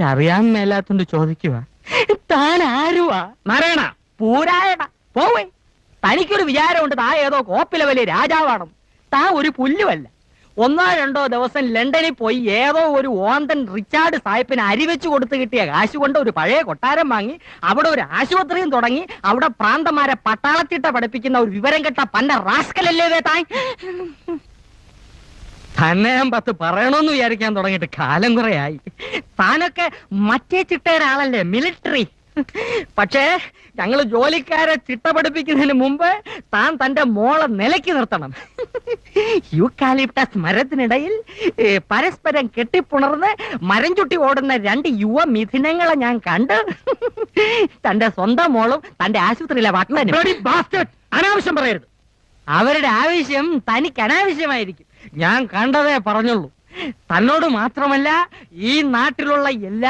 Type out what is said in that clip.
അറിയാൻ മേലാത്തോണ്ട് ചോദിക്കുക, താൻ ആരുവാ? നാരായണ പൂരായണ പോവേ. തനിക്കൊരു വിചാരമുണ്ട് താ ഏതോ കോപ്പിലെ വലിയ രാജാവാണെന്ന്. താ ഒരു പുല്ലുമല്ല. 1-2 ദിവസം ലണ്ടനിൽ പോയി ഏതോ ഒരു ഓന്തൻ റിച്ചാർഡ് സാഹിബിന് അരിവെച്ച് കൊടുത്ത് കിട്ടിയ കാശ് കൊണ്ട് ഒരു പഴയ കൊട്ടാരം വാങ്ങി അവിടെ ഒരു ആശുപത്രിയും തുടങ്ങി അവിടെ പ്രാന്തമാരെ പട്ടാളത്തിട്ട പഠിപ്പിക്കുന്ന ഒരു വിവരം കെട്ട പന്ന റാസ്കലല്ലേ താൻ. തന്നെ ഞാൻ 10 പറയണമെന്ന് വിചാരിക്കാൻ തുടങ്ങിയിട്ട് കാലം കുറയായി. താനൊക്കെ മറ്റേ ചിട്ടയുടെ ആളല്ലേ, മിലിറ്ററി. പക്ഷേ ഞങ്ങൾ ജോലിക്കാരെ ചിട്ട പഠിപ്പിക്കുന്നതിന് മുമ്പ് താൻ തന്റെ മോളെ നിലയ്ക്ക് നിർത്തണം. യൂക്കാലിപ്റ്റസ് മരത്തിനിടയിൽ പരസ്പരം കെട്ടിപ്പുണർന്ന് മരം ചുട്ടി ഓടുന്ന 2 യുവ മിഥുനങ്ങളെ ഞാൻ കണ്ട്. തന്റെ സ്വന്തം മോളും തന്റെ ആശുപത്രിയിലെ വാക്തനും. അനാവശ്യം പറയരുത്. അവരുടെ ആവശ്യം തനിക്ക് അനാവശ്യമായിരിക്കും. ഞാൻ കണ്ടതേ പറഞ്ഞുള്ളൂ. തന്നോട് മാത്രമല്ല, ഈ നാട്ടിലുള്ള എല്ലാ